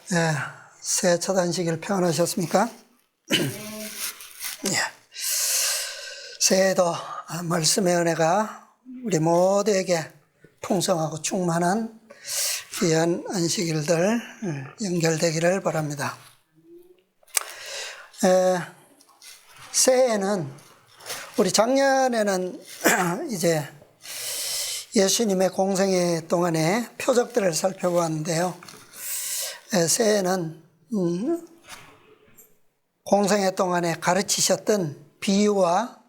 네, 새해 첫 안식일 평안하셨습니까? 예. 새해에도 말씀의 은혜가 우리 모두에게 풍성하고 충만한 귀한 안식일들 연결되기를 바랍니다. 새해에는 우리 작년에는 이제 예수님의 공생애 동안의 표적들을 살펴보았는데요. 새해에는 공생애 동안에 가르치셨던 비유와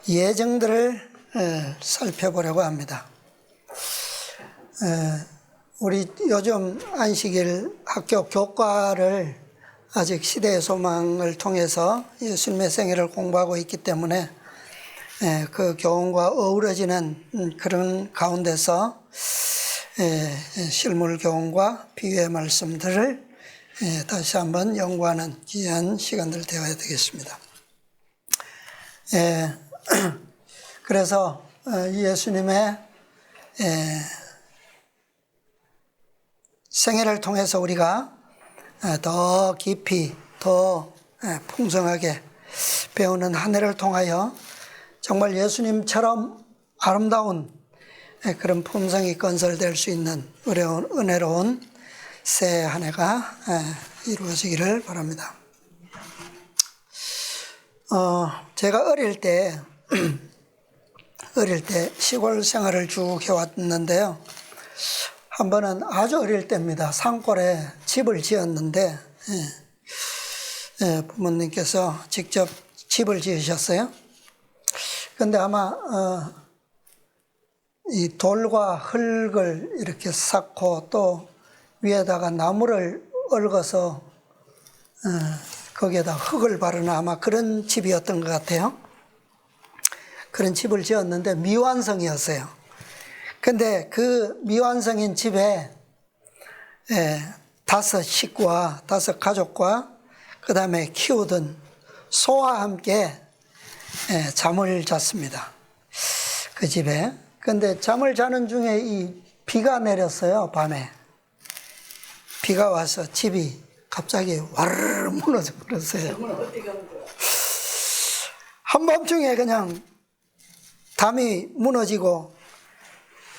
예정들을 살펴보려고 합니다. 우리 요즘 안식일 학교 교과를 아직 시대의 소망을 통해서 예수님의 생애를 공부하고 있기 때문에 그 교훈과 어우러지는 그런 가운데서 실물 교훈과 비유의 말씀들을 다시 한번 연구하는 귀한 시간들 되어야 되겠습니다. 그래서 예수님의 생애를 통해서 우리가 더 깊이 더 풍성하게 배우는 한 해를 통하여 정말 예수님처럼 아름다운 그런 품성이 건설될 수 있는 은혜로운 새해 한 해가 이루어지기를 바랍니다. 제가 어릴 때 시골 생활을 쭉 해왔는데요. 한 번은 아주 어릴 때입니다. 산골에 집을 지었는데 부모님께서 직접 집을 지으셨어요. 그런데 아마 이 돌과 흙을 이렇게 쌓고 또 위에다가 나무를 얽어서 거기에다 흙을 바르는 아마 그런 집이었던 것 같아요. 그런 집을 지었는데 미완성이었어요. 근데 그 미완성인 집에 5 식구와 5 가족과 그 다음에 키우던 소와 함께 잠을 잤습니다. 그 집에. 근데 잠을 자는 중에 이 비가 내렸어요. 밤에. 비가 와서 집이 갑자기 와르르 무너져 버렸어요. 한밤중에 그냥 담이 무너지고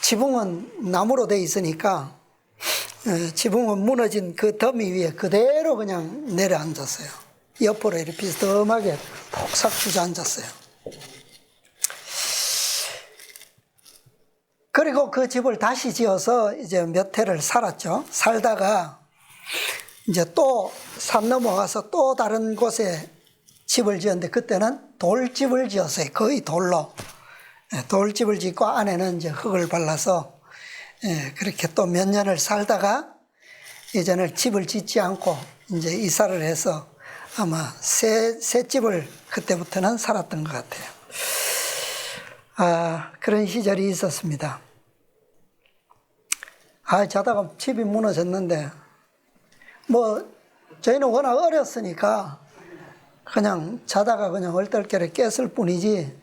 지붕은 나무로 돼 있으니까 지붕은 무너진 그 더미 위에 그대로 그냥 내려앉았어요. 옆으로 이렇게 비스듬하게 폭삭 주저앉았어요. 그리고 그 집을 다시 지어서 이제 몇 해를 살았죠. 살다가 이제 또 산 넘어가서 또 다른 곳에 집을 지었는데 그때는 돌집을 지었어요. 거의 돌로. 돌집을 짓고 안에는 이제 흙을 발라서 그렇게 또 몇 년을 살다가 이제는 집을 짓지 않고 이제 이사를 해서 아마 새 집을 그때부터는 살았던 것 같아요. 그런 시절이 있었습니다. 자다가 집이 무너졌는데 뭐 저희는 워낙 어렸으니까 그냥 자다가 그냥 얼떨결에 깼을 뿐이지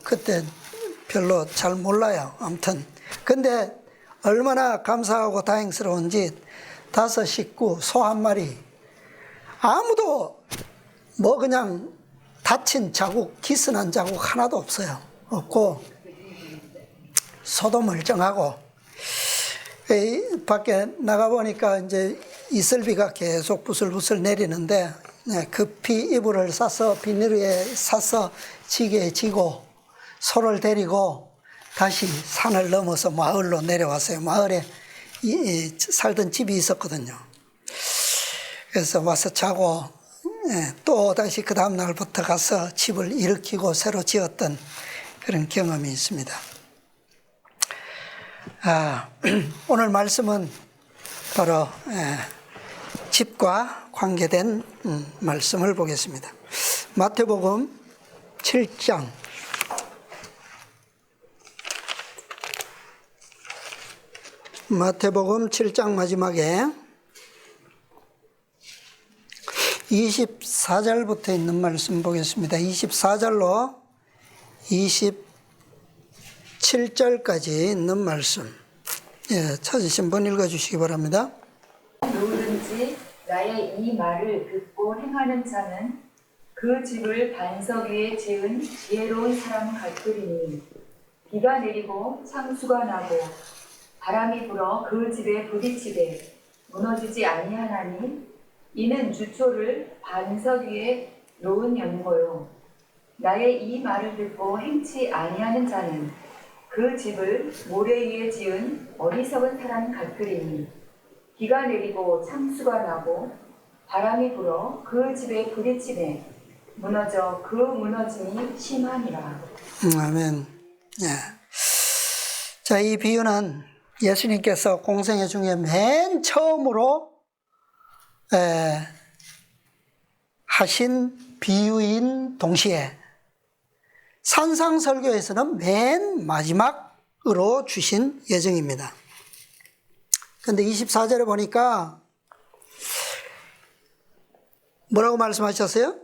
그때 별로 잘 몰라요. 아무튼 근데 얼마나 감사하고 다행스러운지 5 식구 소 1마리 아무도 그냥 다친 자국, 기스난 자국 하나도 없고 소도 멀쩡하고 밖에 나가보니까 이제 이슬비가 계속 부슬부슬 내리는데 급히 이불을 싸서 비닐 위에 싸서 지게에 지고 소를 데리고 다시 산을 넘어서 마을로 내려왔어요. 마을에 살던 집이 있었거든요. 그래서 와서 자고 또 다시 그 다음 날부터 가서 집을 일으키고 새로 지었던 그런 경험이 있습니다. 오늘 말씀은 바로 집과 관계된 말씀을 보겠습니다. 마태복음 7장 마지막에 24절부터 있는 말씀 보겠습니다. 24절로 47절까지 있는 말씀. 예, 찾으신 분 읽어주시기 바랍니다. 누구든지 나의 이 말을 듣고 행하는 자는 그 집을 반석 위에 지은 지혜로운 사람 같으리니 비가 내리고 창수가 나고 바람이 불어 그 집에 부딪히되 무너지지 아니하나니 이는 주초를 반석 위에 놓은 연고요. 나의 이 말을 듣고 행치 아니하는 자는 그 집을 모래 위에 지은 어리석은 사람 같으리니 비가 내리고 창수가 나고 바람이 불어 그 집에 부딪히되 무너져 그 무너짐이 심하니라. 아멘. 예. 자, 이 비유는 예수님께서 공생애 중에 맨 처음으로 하신 비유인 동시에 산상설교에서는 맨 마지막으로 주신 예정입니다. 그런데 24절에 보니까 뭐라고 말씀하셨어요?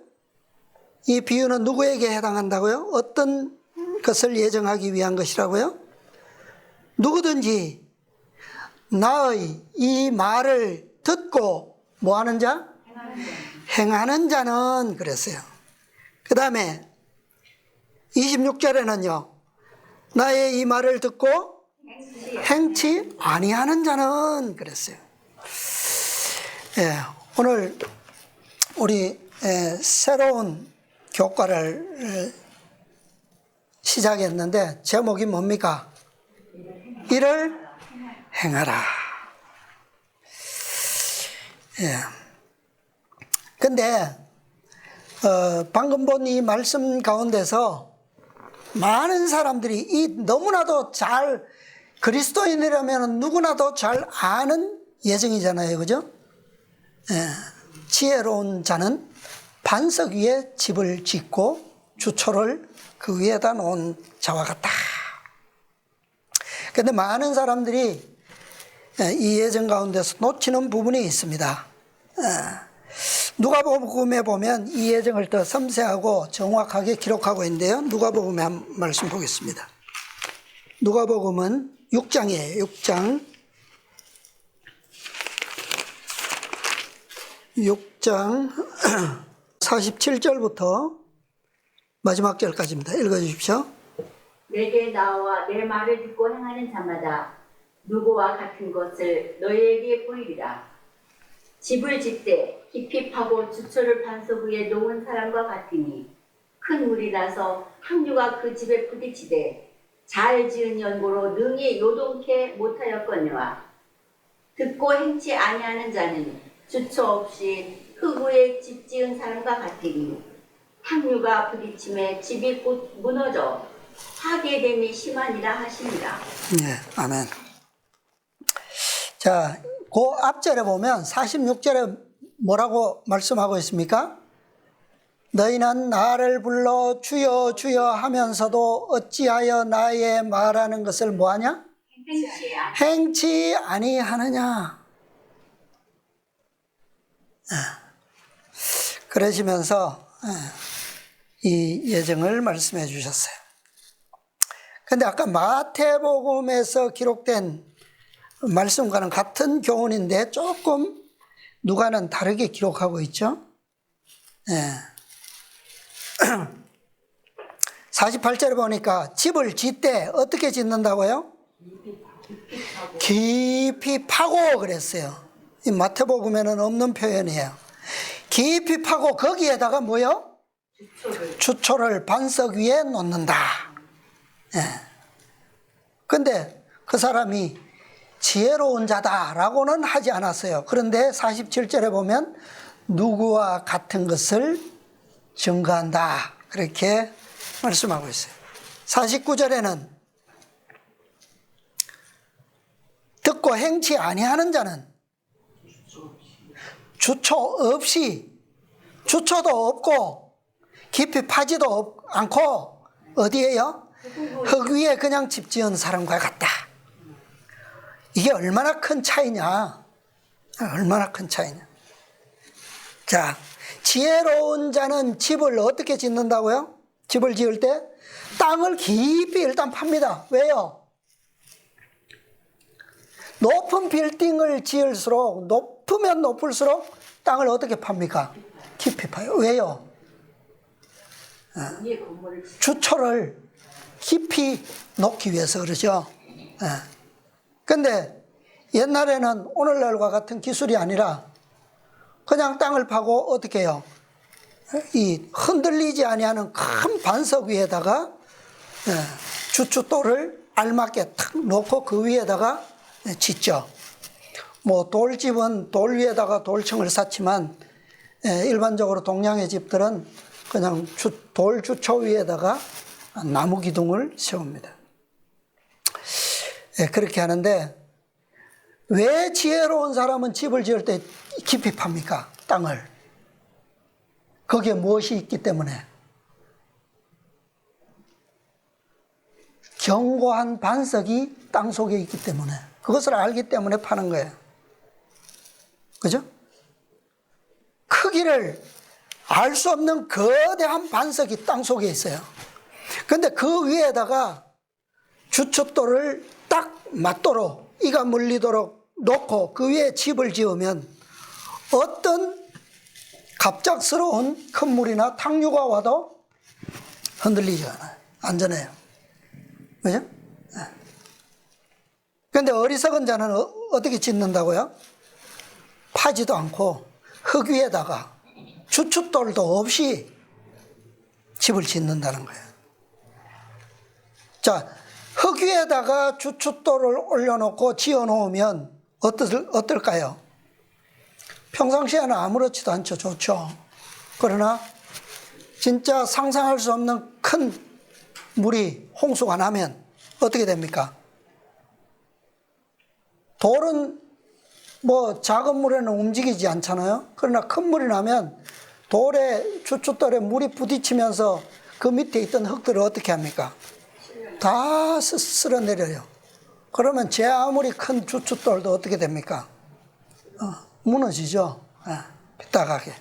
이 비유는 누구에게 해당한다고요? 어떤 것을 예정하기 위한 것이라고요? 누구든지 나의 이 말을 듣고 뭐하는 자? 행하는 자는 그랬어요. 그 다음에 26절에는요. 나의 이 말을 듣고 행치 아니하는 자는 그랬어요. 예, 오늘 우리 새로운 교과를 시작했는데 제목이 뭡니까? 이를 행하라. 예. 근데 방금 본 이 말씀 가운데서 많은 사람들이 이 너무나도 잘 그리스도인이라면 누구나도 잘 아는 예정이잖아요, 그죠? 예. 지혜로운 자는 반석 위에 집을 짓고 주초를 그 위에다 놓은 자와 같다. 그런데 많은 사람들이 이 예정 가운데서 놓치는 부분이 있습니다. 누가복음에 보면 이 예정을 더 섬세하고 정확하게 기록하고 있는데요. 누가복음에 한 말씀 보겠습니다. 누가복음은 6장이에요. 6장 47절부터 마지막 절까지입니다. 읽어주십시오. 내게 나와 내 말을 듣고 행하는 자마다 누구와 같은 것을 너희에게 보이리라. 집을 짓되 깊이 파고 주초를 반석 위에 놓은 사람과 같으니 큰 물이 나서 항류가 그 집에 부딪히되 잘 지은 연고로 능히 요동케 못하였거니와 듣고 행치 아니하는 자는 주초 없이 흙 위에 집 지은 사람과 같으니 항류가 부딪힘에 집이 곧 무너져 파괴됨이 심하니라 하시니라. 네, 아멘. 자, 그 앞절에 보면 46절에 뭐라고 말씀하고 있습니까? 너희는 나를 불러 주여 주여 하면서도 어찌하여 나의 말하는 것을 뭐하냐? 행치 아니하느냐. 그러시면서 이 예정을 말씀해 주셨어요. 근데 아까 마태복음에서 기록된 말씀과는 같은 교훈인데 조금 누가는 다르게 기록하고 있죠. 48절에 보니까 집을 짓되 어떻게 짓는다고요? 깊이 파고 그랬어요. 이 마태복음에는 없는 표현이에요. 깊이 파고 거기에다가 뭐요? 주초를 반석 위에 놓는다. 근데 그 사람이 지혜로운 자다라고는 하지 않았어요. 그런데 47절에 보면 누구와 같은 것을 증거한다. 그렇게 말씀하고 있어요. 49절에는 듣고 행치 아니하는 자는 주초 없이, 주초도 없고 깊이 파지도 않고 어디에요? 흙 위에 그냥 집 지은 사람과 같다. 이게 얼마나 큰 차이냐. 얼마나 큰 차이냐. 자, 지혜로운 자는 집을 어떻게 짓는다고요? 집을 지을 때 땅을 깊이 일단 팝니다. 왜요? 높은 빌딩을 지을수록, 높으면 높을수록 땅을 어떻게 팝니까? 깊이 파요. 왜요? 위에 건물을 주초를 깊이 놓기 위해서 그러죠. 근데 옛날에는 오늘날과 같은 기술이 아니라 그냥 땅을 파고 어떻게 해요? 이 흔들리지 아니하는 큰 반석 위에다가 주춧돌을 알맞게 탁 놓고 그 위에다가 짓죠. 뭐 돌집은 돌 위에다가 돌층을 쌓지만 일반적으로 동양의 집들은 그냥 돌 주초 위에다가 나무 기둥을 세웁니다. 그렇게 하는데 왜 지혜로운 사람은 집을 지을 때 깊이 팝니까? 땅을. 거기에 무엇이 있기 때문에? 견고한 반석이 땅 속에 있기 때문에, 그것을 알기 때문에 파는 거예요. 그죠? 크기를 알 수 없는 거대한 반석이 땅 속에 있어요. 근데 그 위에다가 주춧돌을 딱 맞도록, 이가 물리도록 놓고 그 위에 집을 지으면 어떤 갑작스러운 큰 물이나 탕류가 와도 흔들리지 않아요. 안전해요. 그죠? 그런데 어리석은 자는 어떻게 짓는다고요? 파지도 않고 흙 위에다가 주춧돌도 없이 집을 짓는다는 거예요. 자, 흙 위에다가 주춧돌을 올려놓고 지어놓으면 어떨까요? 평상시에는 아무렇지도 않죠. 좋죠. 그러나 진짜 상상할 수 없는 큰 물이 홍수가 나면 어떻게 됩니까? 돌은 뭐 작은 물에는 움직이지 않잖아요. 그러나 큰 물이 나면 돌에 주춧돌에 물이 부딪히면서 그 밑에 있던 흙들을 어떻게 합니까? 다 쓸어내려요. 그러면 제 아무리 큰 주춧돌도 어떻게 됩니까? 무너지죠. 삐딱하게.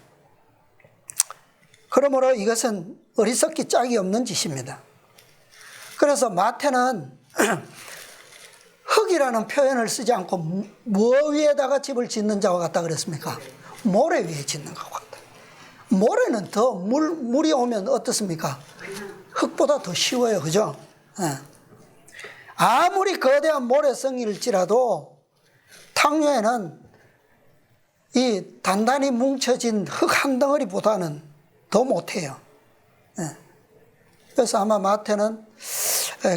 그러므로 이것은 어리석기 짝이 없는 짓입니다. 그래서 마태는 흙이라는 표현을 쓰지 않고 뭐 위에다가 집을 짓는 자와 같다 그랬습니까? 모래 위에 짓는 것과 같다. 모래는 더 물이 오면 어떻습니까? 흙보다 더 쉬워요. 그죠? 아무리 거대한 모래성일지라도 탕류에는 이 단단히 뭉쳐진 흙 한 덩어리보다는 더 못해요. 그래서 아마 마태는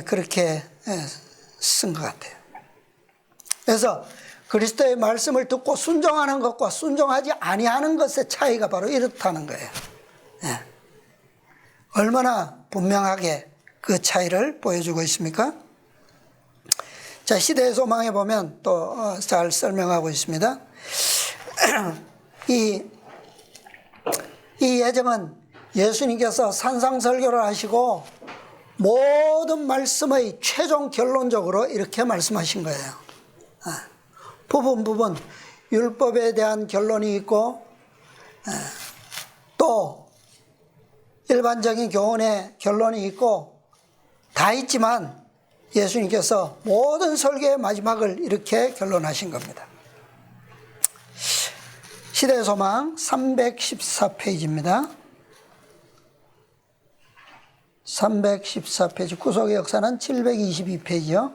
그렇게 쓴 것 같아요. 그래서 그리스도의 말씀을 듣고 순종하는 것과 순종하지 아니하는 것의 차이가 바로 이렇다는 거예요. 얼마나 분명하게 그 차이를 보여주고 있습니까? 자, 시대의 소망에 보면 또 잘 설명하고 있습니다. 이 예정은 예수님께서 산상설교를 하시고 모든 말씀의 최종 결론적으로 이렇게 말씀하신 거예요. 부분 율법에 대한 결론이 있고 또 일반적인 교훈의 결론이 있고 다 있지만 예수님께서 모든 설교의 마지막을 이렇게 결론하신 겁니다. 시대의 소망 314페이지입니다. 314페이지, 구속의 역사는 722페이지요.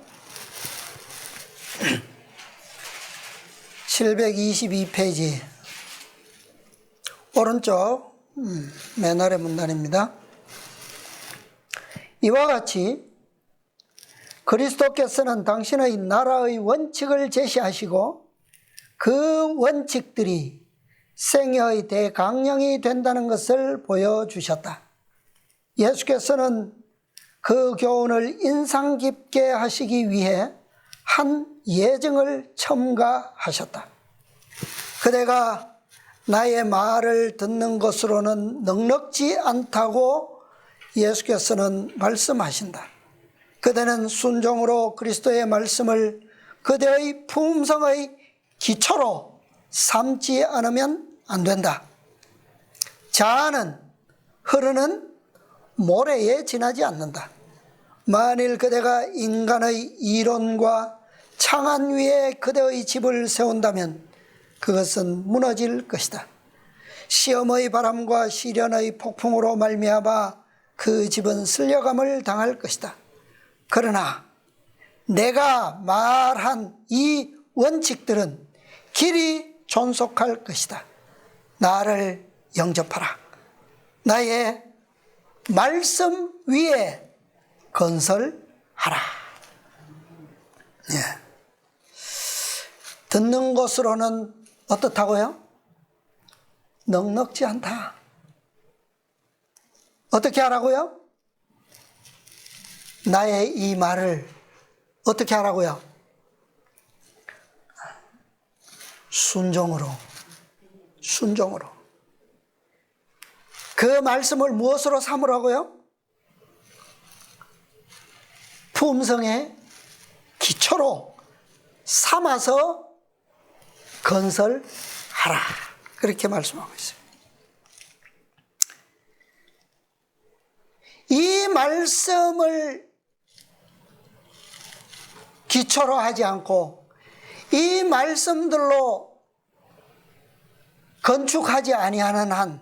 722페이지 오른쪽 맨 아래 문단입니다. 이와 같이 그리스도께서는 당신의 나라의 원칙을 제시하시고 그 원칙들이 생애의 대강령이 된다는 것을 보여주셨다. 예수께서는 그 교훈을 인상 깊게 하시기 위해 한 예증을 첨가하셨다. 그대가 나의 말을 듣는 것으로는 넉넉지 않다고 예수께서는 말씀하신다. 그대는 순종으로 그리스도의 말씀을 그대의 품성의 기초로 삼지 않으면 안 된다. 자아는 흐르는 모래에 지나지 않는다. 만일 그대가 인간의 이론과 창안 위에 그대의 집을 세운다면 그것은 무너질 것이다. 시험의 바람과 시련의 폭풍으로 말미암아 그 집은 쓸려감을 당할 것이다. 그러나 내가 말한 이 원칙들은 길이 존속할 것이다. 나를 영접하라. 나의 말씀 위에 건설하라. 예. 듣는 것으로는 어떻다고요? 넉넉지 않다. 어떻게 하라고요? 나의 이 말을 어떻게 하라고요? 순종으로. 그 말씀을 무엇으로 삼으라고요? 품성의 기초로 삼아서 건설하라. 그렇게 말씀하고 있어요. 이 말씀을 기초로 하지 않고 이 말씀들로 건축하지 아니하는 한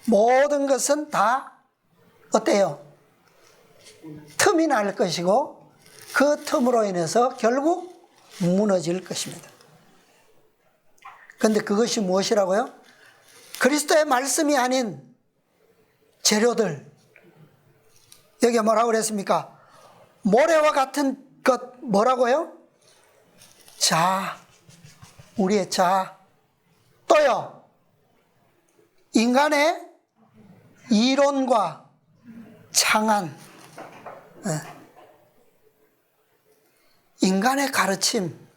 모든 것은 다 어때요? 틈이 날 것이고 그 틈으로 인해서 결국 무너질 것입니다. 그런데 그것이 무엇이라고요? 그리스도의 말씀이 아닌 재료들. 여기 뭐라고 그랬습니까? 모래와 같은 것 뭐라고요? 자, 우리의 자. 또요, 인간의 이론과 창안, 인간의 가르침.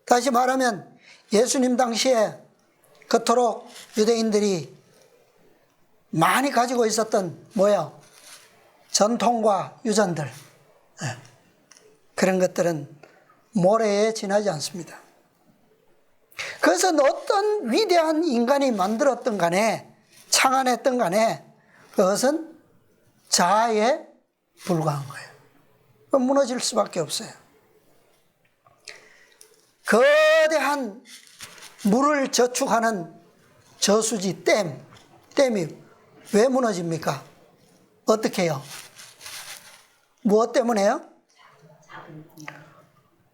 다시 말하면 예수님 당시에 그토록 유대인들이 많이 가지고 있었던 뭐예요? 전통과 유전들. 그런 것들은 모래에 지나지 않습니다. 그래서 어떤 위대한 인간이 만들었던 간에 창안했던 간에 그것은 자아에 불과한 거예요. 무너질 수밖에 없어요. 거대한 물을 저축하는 저수지 댐이 왜 무너집니까? 어떻게 해요? 무엇 때문에요?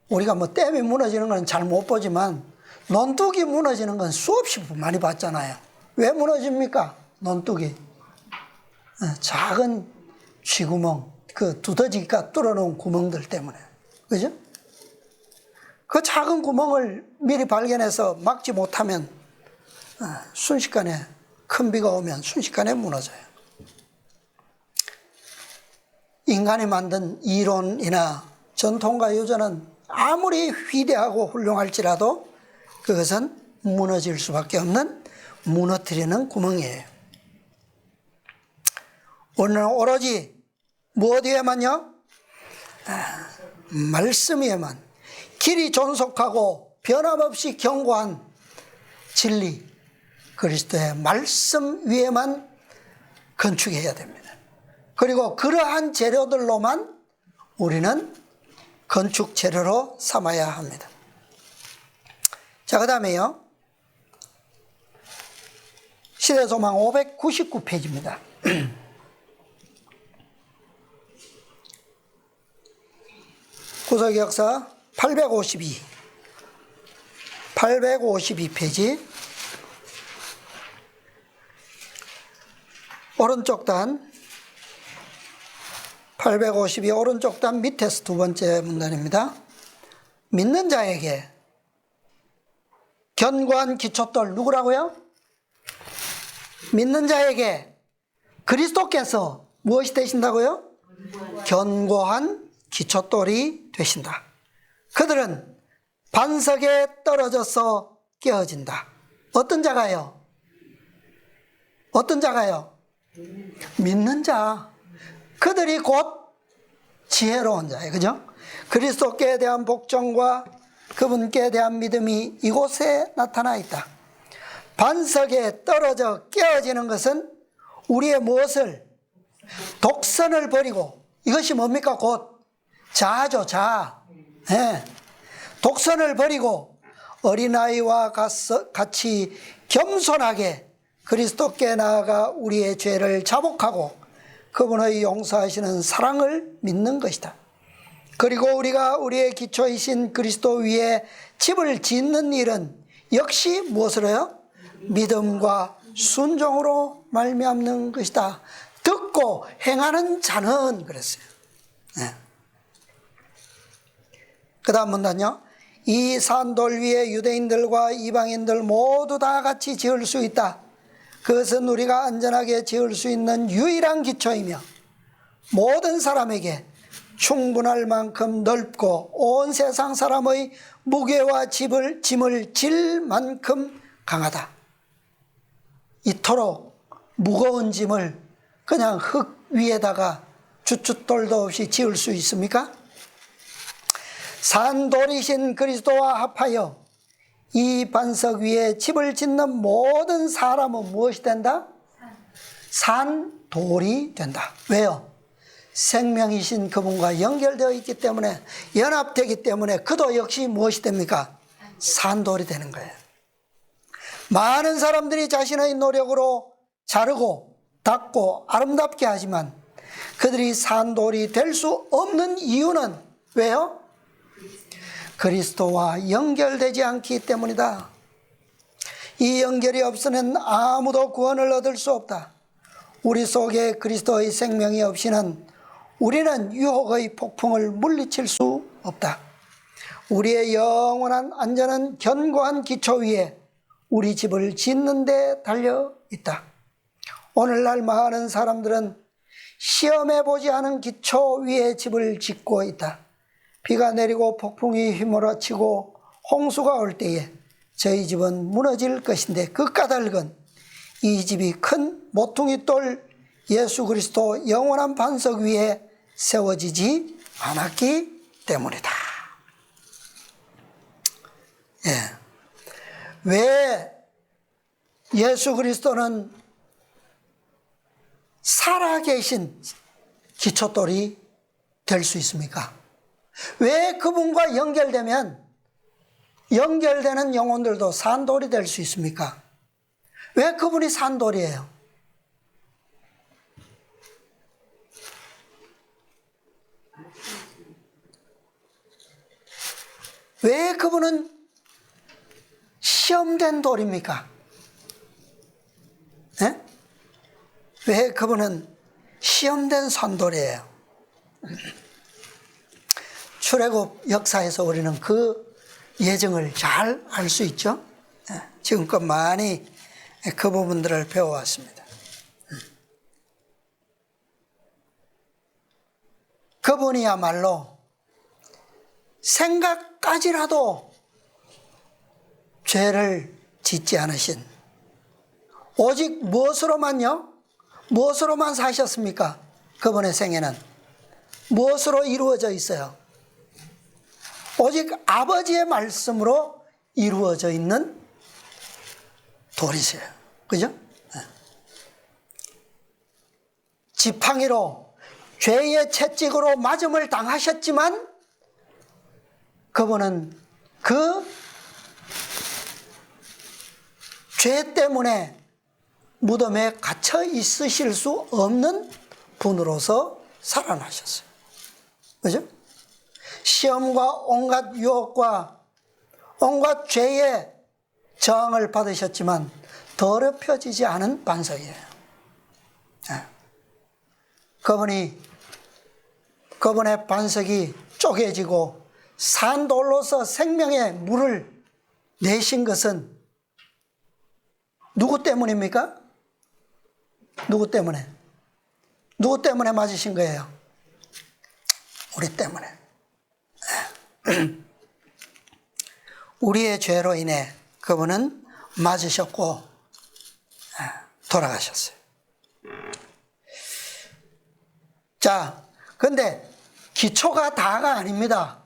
우리가 뭐 댐이 무너지는 건 잘 못 보지만 논둑이 무너지는 건 수없이 많이 봤잖아요. 왜 무너집니까? 논둑이 작은 쥐구멍, 그 두더지가 뚫어놓은 구멍들 때문에. 그죠? 그 작은 구멍을 미리 발견해서 막지 못하면 순식간에, 큰 비가 오면 순식간에 무너져요. 인간이 만든 이론이나 전통과 유전은 아무리 위대하고 훌륭할지라도 그것은 무너질 수밖에 없는 무너뜨리는 구멍이에요. 오늘은 오로지 무엇 위에만요? 말씀 위에만, 길이 존속하고 변함없이 견고한 진리, 그리스도의 말씀 위에만 건축해야 됩니다. 그리고 그러한 재료들로만 우리는 건축 재료로 삼아야 합니다. 자, 그 다음에요. 시대소망 599페이지입니다. 구속역사 852페이지 오른쪽 단 852 오른쪽 단 밑에서 두 번째 문단입니다. 믿는 자에게 견고한 기초돌 누구라고요? 믿는 자에게 그리스도께서 무엇이 되신다고요? 견고한 기초돌이 되신다. 그들은 반석에 떨어져서 깨어진다. 어떤 자가요? 어떤 자가요? 믿는 자. 그들이 곧 지혜로운 자예요. 그죠? 그리스도께 대한 복종과 그분께 대한 믿음이 이곳에 나타나 있다. 반석에 떨어져 깨어지는 것은 우리의 무엇을? 독선을 버리고, 이것이 뭡니까? 곧 자아죠, 자아. 예. 독선을 버리고 어린아이와 같이 겸손하게 그리스도께 나아가 우리의 죄를 자복하고 그분의 용서하시는 사랑을 믿는 것이다. 그리고 우리가 우리의 기초이신 그리스도 위에 집을 짓는 일은 역시 무엇을 해요? 믿음과 순종으로 말미암는 것이다. 듣고 행하는 자는 그랬어요. 네. 그 다음 문단요. 이 산돌 위에 유대인들과 이방인들 모두 다 같이 지을 수 있다. 그것은 우리가 안전하게 지을 수 있는 유일한 기초이며 모든 사람에게 충분할 만큼 넓고 온 세상 사람의 무게와 짐을 질 만큼 강하다. 이토록 무거운 짐을 그냥 흙 위에다가 주춧돌도 없이 지을 수 있습니까? 산돌이신 그리스도와 합하여 이 반석 위에 집을 짓는 모든 사람은 무엇이 된다? 산돌이 된다. 왜요? 생명이신 그분과 연결되어 있기 때문에, 연합되기 때문에 그도 역시 무엇이 됩니까? 산돌이 되는 거예요. 많은 사람들이 자신의 노력으로 자르고 닦고 아름답게 하지만 그들이 산돌이 될 수 없는 이유는 왜요? 그리스도와 연결되지 않기 때문이다. 이 연결이 없으면 아무도 구원을 얻을 수 없다. 우리 속에 그리스도의 생명이 없이는 우리는 유혹의 폭풍을 물리칠 수 없다. 우리의 영원한 안전은 견고한 기초 위에 우리 집을 짓는 데 달려 있다. 오늘날 많은 사람들은 시험해 보지 않은 기초 위에 집을 짓고 있다. 비가 내리고 폭풍이 휘몰아치고 홍수가 올 때에 저희 집은 무너질 것인데 그 까닭은 이 집이 큰 모퉁이 돌 예수 그리스도 영원한 반석 위에 세워지지 않았기 때문이다. 예. 왜 예수 그리스도는 살아계신 기초돌이 될 수 있습니까? 왜 그분과 연결되면 연결되는 영혼들도 산돌이 될 수 있습니까? 왜 그분이 산돌이에요? 왜 그분은 시험된 돌입니까? 네? 왜 그분은 시험된 산돌이에요? 출애굽 역사에서 우리는 그 예정을 잘 알 수 있죠. 지금껏 많이 그 부분들을 배워왔습니다. 그분이야말로 생각까지라도 죄를 짓지 않으신, 오직 무엇으로만요? 무엇으로만 사셨습니까? 그분의 생애는 무엇으로 이루어져 있어요? 오직 아버지의 말씀으로 이루어져 있는 돌이세요. 그죠? 지팡이로 죄의 채찍으로 맞음을 당하셨지만 그분은 그 죄 때문에 무덤에 갇혀 있으실 수 없는 분으로서 살아나셨어요. 그죠? 시험과 온갖 유혹과 온갖 죄의 저항을 받으셨지만 더럽혀지지 않은 반석이에요. 그분의 반석이 쪼개지고 산돌로서 생명의 물을 내신 것은 누구 때문입니까? 누구 때문에? 누구 때문에 맞으신 거예요? 우리 때문에. 우리의 죄로 인해 그분은 맞으셨고 돌아가셨어요. 자, 근데 기초가 다가 아닙니다.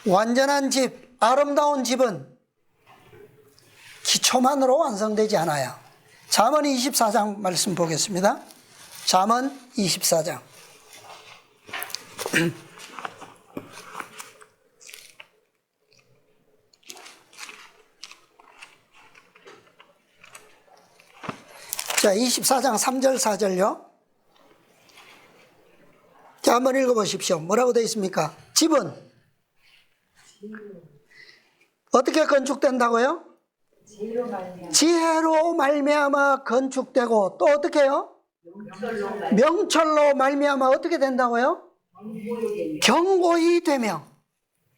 완전한 집, 아름다운 집은 기초만으로 완성되지 않아요. 잠언 24장 말씀 보겠습니다. 잠언 24장. 자, 24장 3절 4절요. 자, 한번 읽어보십시오. 뭐라고 되어 있습니까? 집은 어떻게 건축된다고요? 지혜로 말미암아 건축되고, 또 어떻게 해요? 명철로 말미암아 어떻게 된다고요? 경고히 되며.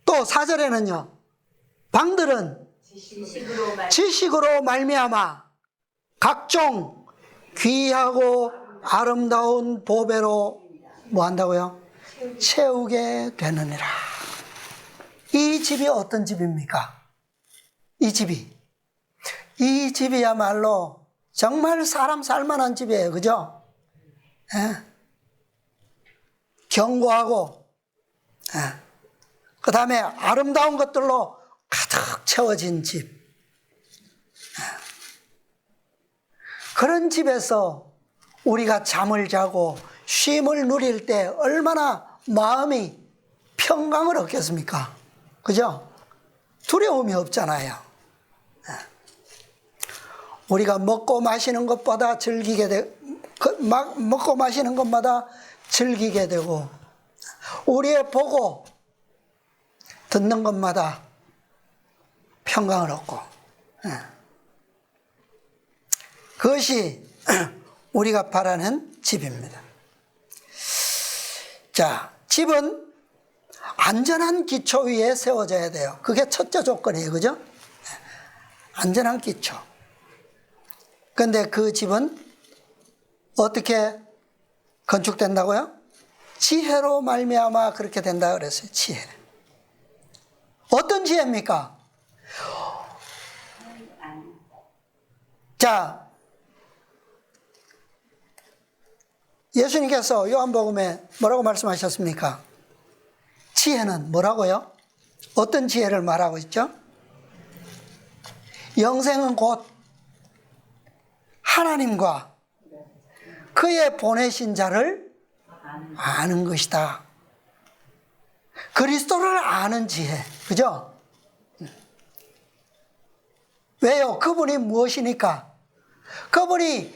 또 4절에는요. 방들은 지식으로 말미암아 각종 귀하고 아름다운 보배로 뭐 한다고요? 채우게 되느니라. 이 집이 어떤 집입니까? 이 집이야말로 정말 사람 살만한 집이에요. 그죠? 예? 견고하고, 예. 그 다음에 아름다운 것들로 가득 채워진 집. 예. 그런 집에서 우리가 잠을 자고 쉼을 누릴 때 얼마나 마음이 평강을 얻겠습니까? 그죠? 두려움이 없잖아요. 우리가 먹고 마시는 것보다 먹고 마시는 것마다 즐기게 되고, 우리의 보고 듣는 것마다 평강을 얻고, 그것이 우리가 바라는 집입니다. 자, 집은 안전한 기초 위에 세워져야 돼요. 그게 첫째 조건이에요. 그죠? 안전한 기초. 그런데 그 집은 어떻게 건축된다고요? 지혜로 말미암아 그렇게 된다 그랬어요. 지혜. 어떤 지혜입니까? 자, 예수님께서 요한복음에 뭐라고 말씀하셨습니까? 지혜는 뭐라고요? 어떤 지혜를 말하고 있죠? 영생은 곧 하나님과 그의 보내신 자를 아는 것이다. 그리스도를 아는 지혜. 그죠? 왜요? 그분이 무엇이니까? 그분이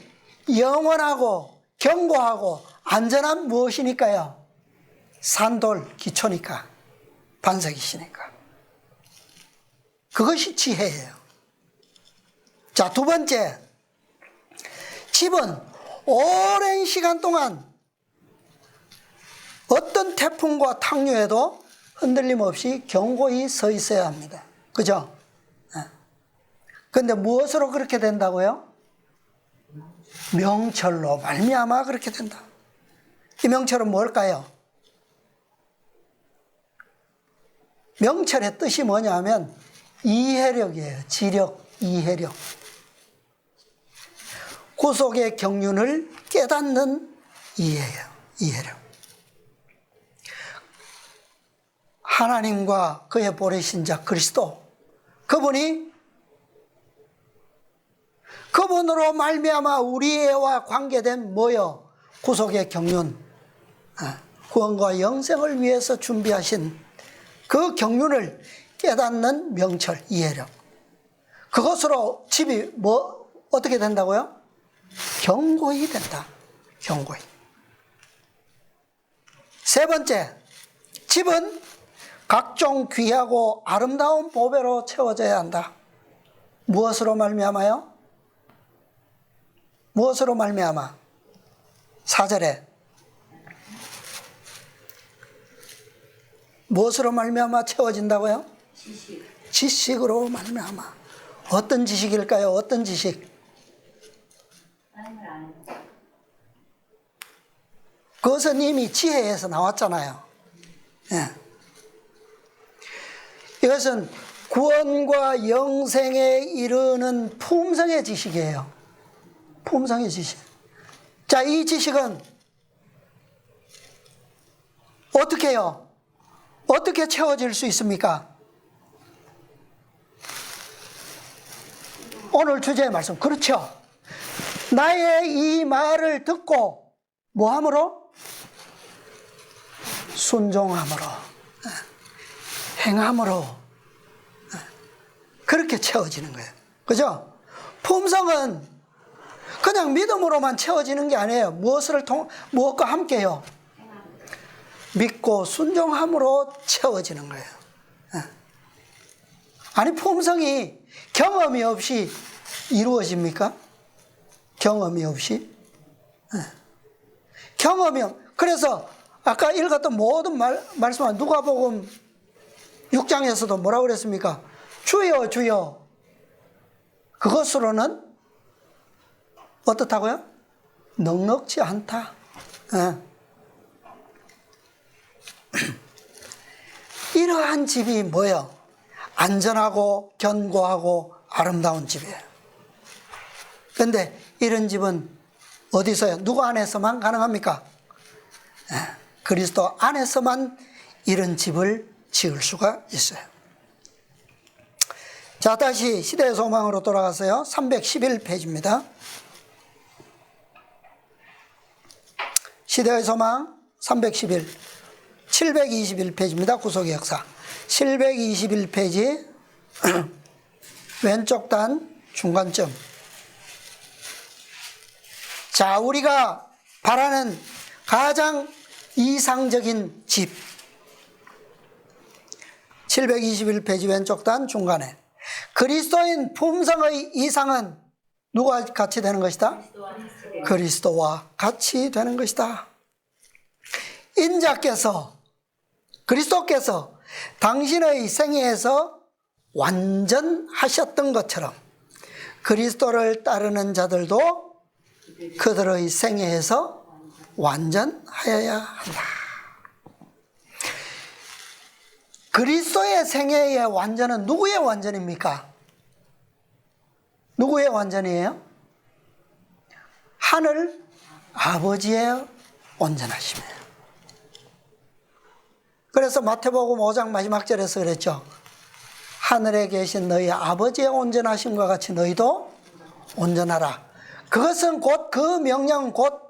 영원하고 견고하고 안전한 무엇이니까요? 산돌 기초니까, 반석이시니까. 그것이 지혜예요. 자, 두 번째, 집은 오랜 시간 동안 어떤 태풍과 탕류에도 흔들림 없이 견고히 서 있어야 합니다. 그죠? 그런데 무엇으로 그렇게 된다고요? 명철로 말미암아 그렇게 된다. 이 명철은 뭘까요? 명철의 뜻이 뭐냐 하면 이해력이에요. 지력, 이해력. 구속의 경륜을 깨닫는 이해예요. 이해력. 하나님과 그의 보내신 자 그리스도, 그분으로 말미암아 우리와 관계된 뭐요? 구속의 경륜, 구원과 영생을 위해서 준비하신 그 경륜을 깨닫는 명철, 이해력. 그것으로 집이 어떻게 된다고요? 견고히 된다. 견고히. 세 번째, 집은 각종 귀하고 아름다운 보배로 채워져야 한다. 무엇으로 말미암아요? 무엇으로 말미암아? 4절에 무엇으로 말미암아 채워진다고요? 지식으로 말미암아. 어떤 지식일까요? 어떤 지식? 그것은 이미 지혜에서 나왔잖아요. 예. 이것은 구원과 영생에 이르는 품성의 지식이에요. 품성의 지식. 자, 이 지식은 어떻게 해요? 어떻게 채워질 수 있습니까? 오늘 주제의 말씀. 그렇죠. 나의 이 말을 듣고 뭐함으로? 순종함으로, 행함으로 그렇게 채워지는 거예요. 그죠? 품성은 그냥 믿음으로만 채워지는 게 아니에요. 무엇과 함께요? 믿고 순종함으로 채워지는 거예요. 아니, 품성이 경험이 없이 이루어집니까? 경험이 없이? 그래서 아까 읽었던 모든 말씀은 누가복음 6장에서도 뭐라고 그랬습니까? 주여 주여. 그것으로는 어떻다고요? 넉넉지 않다. 이러한 집이 뭐예요? 안전하고 견고하고 아름다운 집이에요. 그런데 이런 집은 어디서요? 누구 안에서만 가능합니까? 그리스도 안에서만 이런 집을 지을 수가 있어요. 자, 다시 시대의 소망으로 돌아가서요. 311페이지입니다. 시대의 소망 311, 721페이지입니다. 구속의 역사. 721페이지 왼쪽 단 중간점. 자, 우리가 바라는 가장 이상적인 집. 721페이지 왼쪽 단 중간에. 그리스도인 품성의 이상은 누가 같이 되는 것이다? 그리스도와 같이 되는 것이다. 인자께서, 그리스도께서 당신의 생애에서 완전하셨던 것처럼 그리스도를 따르는 자들도 그들의 생애에서 완전하여야 한다. 그리스도의 생애의 완전은 누구의 완전입니까? 누구의 완전이에요? 하늘 아버지의 온전하심이에요. 그래서 마태복음 5장 마지막 절에서 그랬죠. 하늘에 계신 너희 아버지의 온전하심과 같이 너희도 온전하라. 그것은 곧, 그 명령은 곧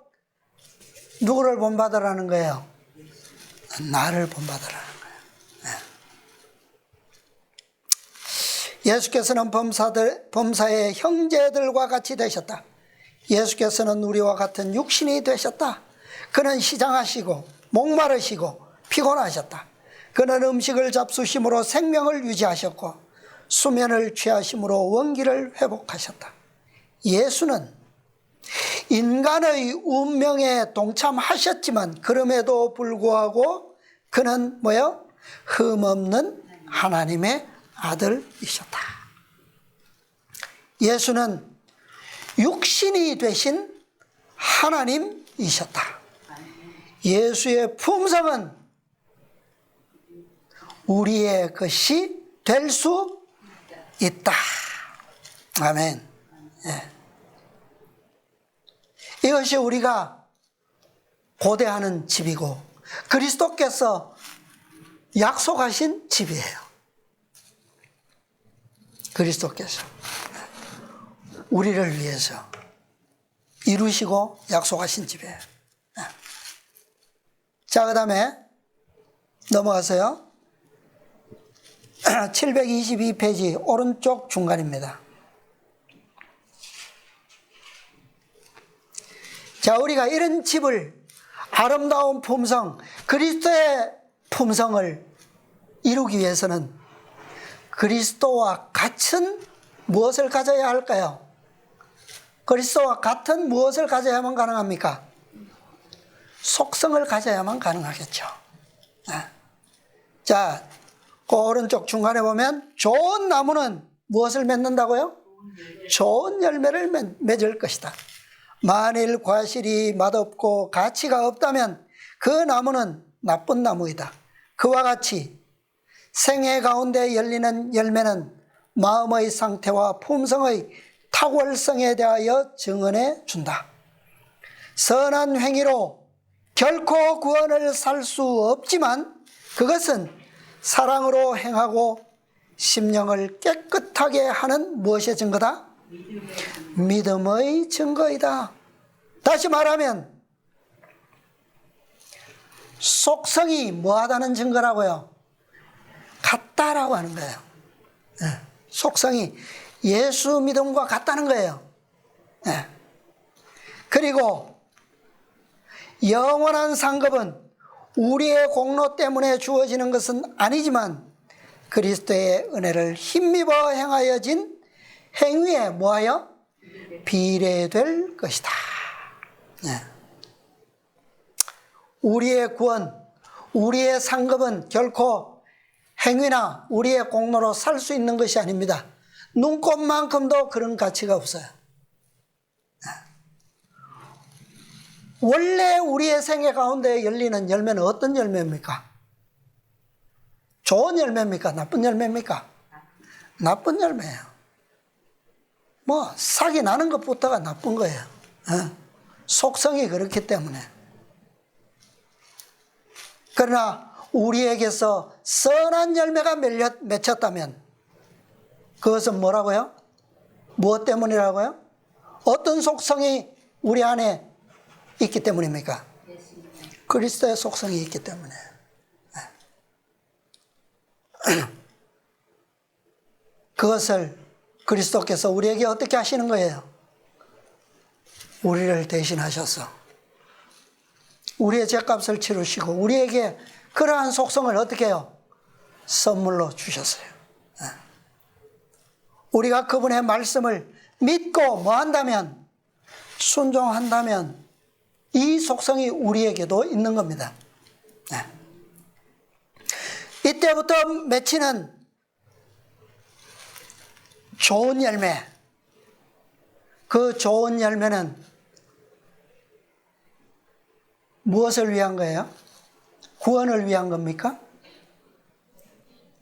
누구를 본받으라는 거예요? 나를 본받으라는 거예요. 예수께서는 범사의 형제들과 같이 되셨다. 예수께서는 우리와 같은 육신이 되셨다. 그는 시장하시고 목마르시고 피곤하셨다. 그는 음식을 잡수심으로 생명을 유지하셨고 수면을 취하심으로 원기를 회복하셨다. 예수는 인간의 운명에 동참하셨지만 그럼에도 불구하고 그는 뭐요? 흠없는 하나님의 아들이셨다. 예수는 육신이 되신 하나님이셨다. 예수의 품성은 우리의 것이 될 수 있다. 아멘. 예. 이것이 우리가 고대하는 집이고 그리스도께서 약속하신 집이에요. 그리스도께서 우리를 위해서 이루시고 약속하신 집이에요. 자, 그 다음에 넘어가세요. 722페이지 오른쪽 중간입니다. 자, 우리가 이런 집을, 아름다운 품성, 그리스도의 품성을 이루기 위해서는 그리스도와 같은 무엇을 가져야 할까요? 그리스도와 같은 무엇을 가져야만 가능합니까? 속성을 가져야만 가능하겠죠. 자, 그 오른쪽 중간에 보면 좋은 나무는 무엇을 맺는다고요? 좋은 열매를 맺을 것이다. 만일 과실이 맛없고 가치가 없다면 그 나무는 나쁜 나무이다. 그와 같이 생애 가운데 열리는 열매는 마음의 상태와 품성의 탁월성에 대하여 증언해 준다. 선한 행위로 결코 구원을 살 수 없지만 그것은 사랑으로 행하고 심령을 깨끗하게 하는 무엇의 증거다? 믿음의 증거이다. 다시 말하면 속성이 뭐하다는 증거라고요? 같다라고 하는 거예요. 예, 속성이 예수 믿음과 같다는 거예요. 예. 그리고 영원한 상급은 우리의 공로 때문에 주어지는 것은 아니지만 그리스도의 은혜를 힘입어 행하여진 행위에 뭐하여? 비례될 것이다. 예. 우리의 구원, 우리의 상급은 결코 행위나 우리의 공로로 살 수 있는 것이 아닙니다. 눈꽃만큼도 그런 가치가 없어요. 원래 우리의 생애 가운데 열리는 열매는 어떤 열매입니까? 좋은 열매입니까? 나쁜 열매입니까? 나쁜 열매예요. 뭐 싹이 나는 것부터가 나쁜 거예요. 속성이 그렇기 때문에. 그러나 우리에게서 선한 열매가 맺혔다면 그것은 뭐라고요? 무엇 때문이라고요? 어떤 속성이 우리 안에 있기 때문입니까? 그리스도의 속성이 있기 때문에. 그것을 그리스도께서 우리에게 어떻게 하시는 거예요? 우리를 대신하셔서 우리의 죄값을 치르시고 우리에게 그러한 속성을 어떻게 해요? 선물로 주셨어요. 우리가 그분의 말씀을 믿고 뭐 한다면? 순종한다면 이 속성이 우리에게도 있는 겁니다. 이때부터 맺히는 좋은 열매, 그 좋은 열매는 무엇을 위한 거예요? 구원을 위한 겁니까?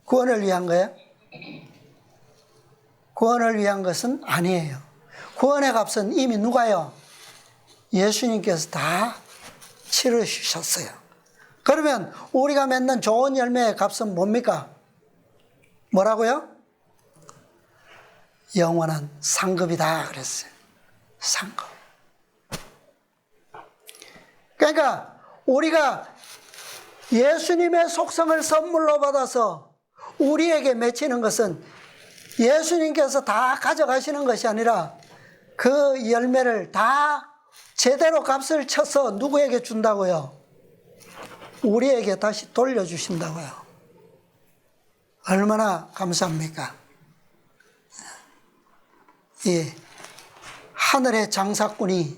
구원을 위한 거예요? 구원을 위한 것은 아니에요. 구원의 값은 이미 누가요? 예수님께서 다 치르주셨어요. 그러면 우리가 맺는 좋은 열매의 값은 뭡니까? 뭐라고요? 영원한 상급이다 그랬어요. 상급. 그러니까 우리가 예수님의 속성을 선물로 받아서 우리에게 맺히는 것은 예수님께서 다 가져가시는 것이 아니라 그 열매를 다 제대로 값을 쳐서 누구에게 준다고요? 우리에게 다시 돌려주신다고요. 얼마나 감사합니까? 이 하늘의 장사꾼이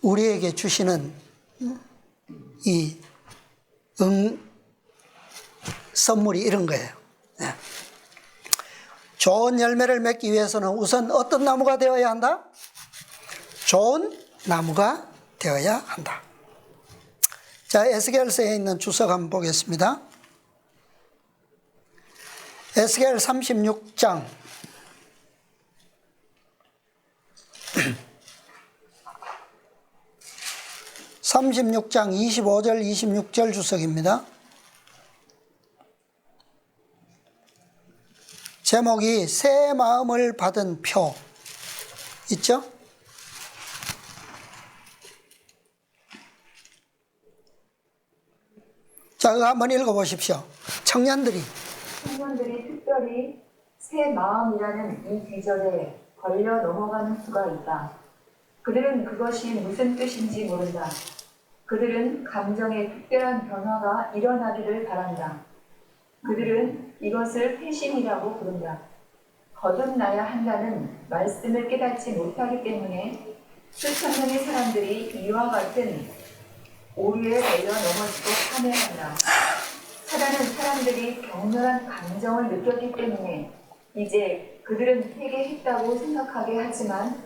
우리에게 주시는 이 선물이 이런 거예요. 좋은 열매를 맺기 위해서는 우선 어떤 나무가 되어야 한다? 좋은 나무가 되어야 한다. 자, 에스겔서에 있는 주석 한번 보겠습니다. 에스겔 36장 25절 26절 주석입니다. 제목이 새 마음을 받은 표 있죠? 자, 그거 한번 읽어보십시오. 청년들이 특별히 새 마음이라는 이 계절에 걸려 넘어가는 수가 있다. 그들은 그것이 무슨 뜻인지 모른다. 그들은 감정의 특별한 변화가 일어나기를 바란다. 그들은 이것을 회심이라고 부른다. 거듭나야 한다는 말씀을 깨닫지 못하기 때문에 수천 명의 사람들이 이와 같은 오류에 걸려 넘어지고 파멸한다. 사단은 사람들이 격렬한 감정을 느꼈기 때문에 이제 그들은 회개했다고 생각하게 하지만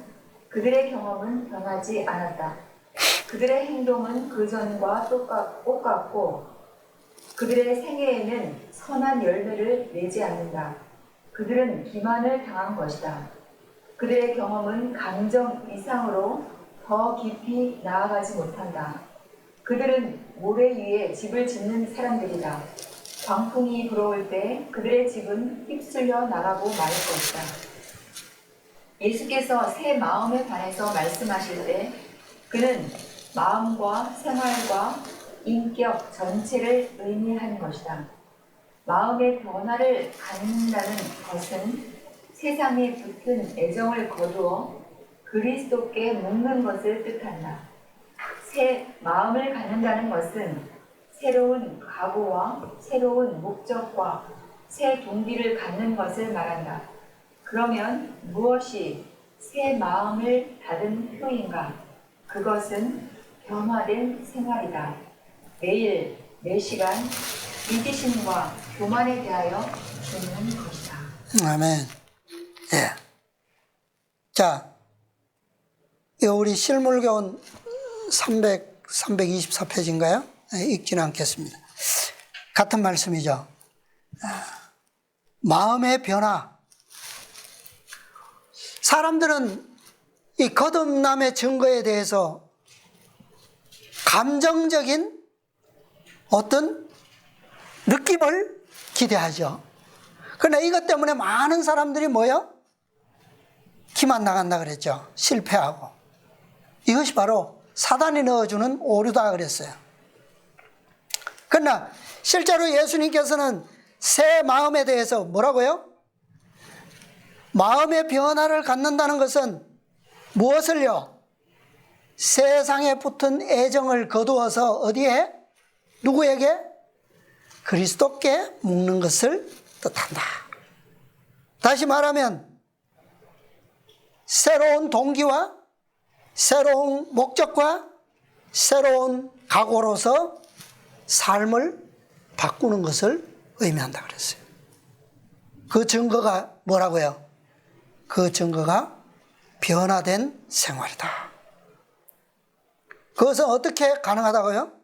그들의 경험은 변하지 않았다. 그들의 행동은 그전과 똑같고 그들의 생애에는 선한 열매를 내지 않는다. 그들은 기만을 당한 것이다. 그들의 경험은 감정 이상으로 더 깊이 나아가지 못한다. 그들은 모래 위에 집을 짓는 사람들이다. 광풍이 불어올 때 그들의 집은 휩쓸려 나가고 말 것이다. 예수께서 새 마음에 관해서 말씀하실 때 그는 마음과 생활과 인격 전체를 의미하는 것이다. 마음의 변화를 갖는다는 것은 세상에 붙은 애정을 거두어 그리스도께 묶는 것을 뜻한다. 새 마음을 갖는다는 것은 새로운 각오와 새로운 목적과 새 동기를 갖는 것을 말한다. 그러면 무엇이 새 마음을 받은 표인가? 그것은 변화된 생활이다. 매일, 매시간 이기심과 교만에 대하여 죽는 것이다. 아멘. 예. 자, 이거 우리 실물교훈 324페이지인가요? 읽지는 않겠습니다. 같은 말씀이죠. 마음의 변화. 사람들은 이 거듭남의 증거에 대해서 감정적인 어떤 느낌을 기대하죠. 그러나 이것 때문에 많은 사람들이 뭐요? 기만 나간다 그랬죠. 실패하고. 이것이 바로 사단이 넣어주는 오류다 그랬어요. 그러나 실제로 예수님께서는 새 마음에 대해서 뭐라고요? 마음의 변화를 갖는다는 것은 무엇을요? 세상에 붙은 애정을 거두어서 어디에? 누구에게? 그리스도께 묶는 것을 뜻한다. 다시 말하면 새로운 동기와 새로운 목적과 새로운 각오로서 삶을 바꾸는 것을 의미한다 그랬어요. 그 증거가 뭐라고요? 그 증거가 변화된 생활이다. 그것은 어떻게 가능하다고요?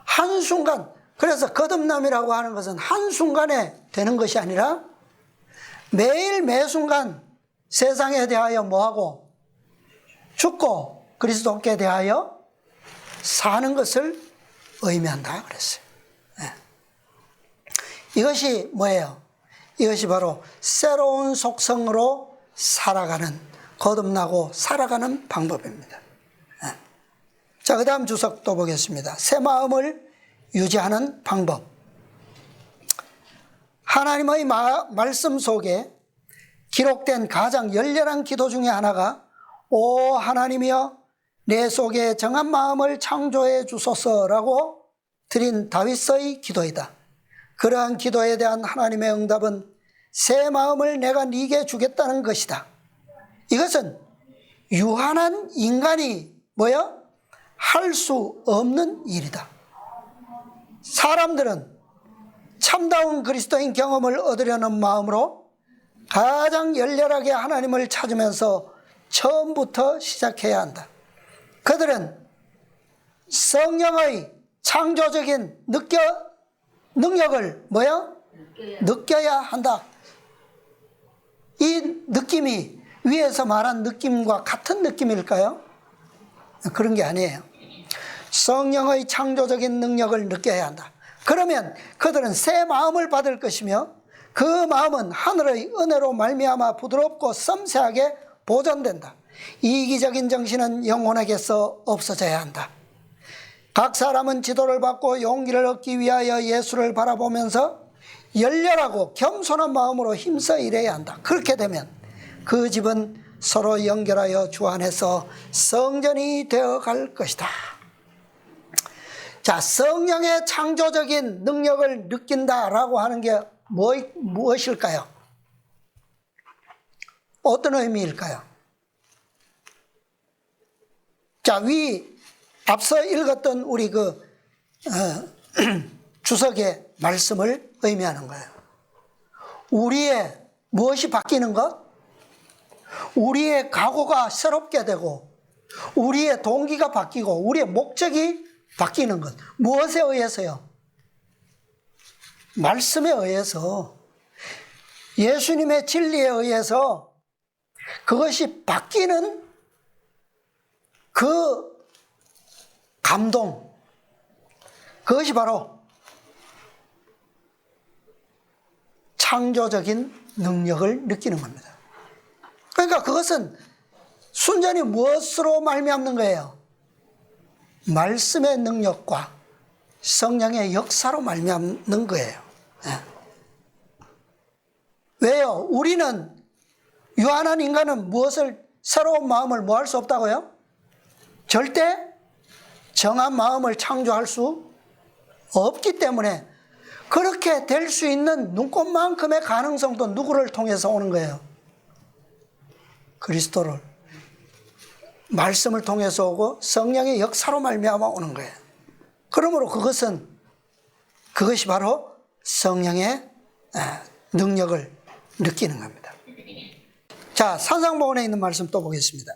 한순간, 그래서 거듭남이라고 하는 것은 한순간에 되는 것이 아니라 매일 매순간 세상에 대하여 뭐하고 죽고 그리스도께 대하여 사는 것을 의미한다 그랬어요. 이것이 뭐예요? 이것이 바로 새로운 속성으로 살아가는, 거듭나고 살아가는 방법입니다. 자, 그 다음 주석 또 보겠습니다. 새 마음을 유지하는 방법. 하나님의 말씀 속에 기록된 가장 열렬한 기도 중에 하나가 오 하나님이여 내 속에 정한 마음을 창조해 주소서라고 드린 다윗의 기도이다. 그러한 기도에 대한 하나님의 응답은 새 마음을 내가 네게 주겠다는 것이다. 이것은 유한한 인간이 뭐야? 할 수 없는 일이다. 사람들은 참다운 그리스도인 경험을 얻으려는 마음으로 가장 열렬하게 하나님을 찾으면서 처음부터 시작해야 한다. 그들은 성령의 창조적인 능력을 뭐야? 느껴야 한다. 이 느낌이 위에서 말한 느낌과 같은 느낌일까요? 그런 게 아니에요. 성령의 창조적인 능력을 느껴야 한다. 그러면 그들은 새 마음을 받을 것이며 그 마음은 하늘의 은혜로 말미암아 부드럽고 섬세하게 보존된다. 이기적인 정신은 영혼에게서 없어져야 한다. 각 사람은 지도를 받고 용기를 얻기 위하여 예수를 바라보면서 열렬하고 겸손한 마음으로 힘써 일해야 한다. 그렇게 되면 그 집은 서로 연결하여 주 안에서 성전이 되어갈 것이다. 자, 성령의 창조적인 능력을 느낀다라고 하는 게 무엇일까요? 어떤 의미일까요? 자, 앞서 읽었던 우리 주석의 말씀을 의미하는 거예요. 우리의 무엇이 바뀌는 것? 우리의 각오가 새롭게 되고 우리의 동기가 바뀌고 우리의 목적이 바뀌는 것. 무엇에 의해서요? 말씀에 의해서, 예수님의 진리에 의해서 그것이 바뀌는 그 감동, 그것이 바로 창조적인 능력을 느끼는 겁니다. 그러니까 그것은 순전히 무엇으로 말미암는 거예요? 말씀의 능력과 성령의 역사로 말미암는 거예요. 왜요? 우리는 유한한 인간은 무엇을 새로운 마음을 뭐 할 수 없다고요? 절대 정한 마음을 창조할 수 없기 때문에 그렇게 될 수 있는 눈꽃만큼의 가능성도 누구를 통해서 오는 거예요? 그리스도를 말씀을 통해서 오고 성령의 역사로 말미암아 오는 거예요. 그러므로 그것이 바로 성령의 능력을 느끼는 겁니다. 자, 산상보원에 있는 말씀 또 보겠습니다.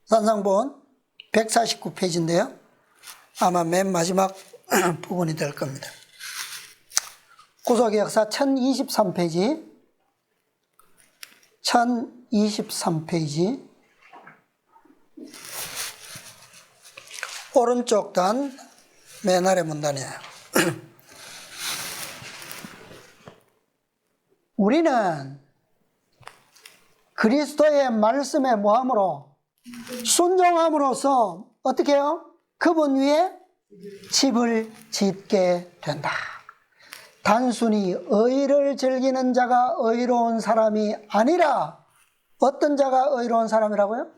산상보원 149페이지인데요. 아마 맨 마지막 부분이 될 겁니다. 구속역사 1023페이지 1023페이지 오른쪽 단 맨 아래 문단이에요. 우리는 그리스도의 말씀에 뭐함으로 순종함으로써 어떻게 해요? 그분 위에 집을 짓게 된다. 단순히 의를 즐기는 자가 의로운 사람이 아니라 어떤 자가 의로운 사람이라고요?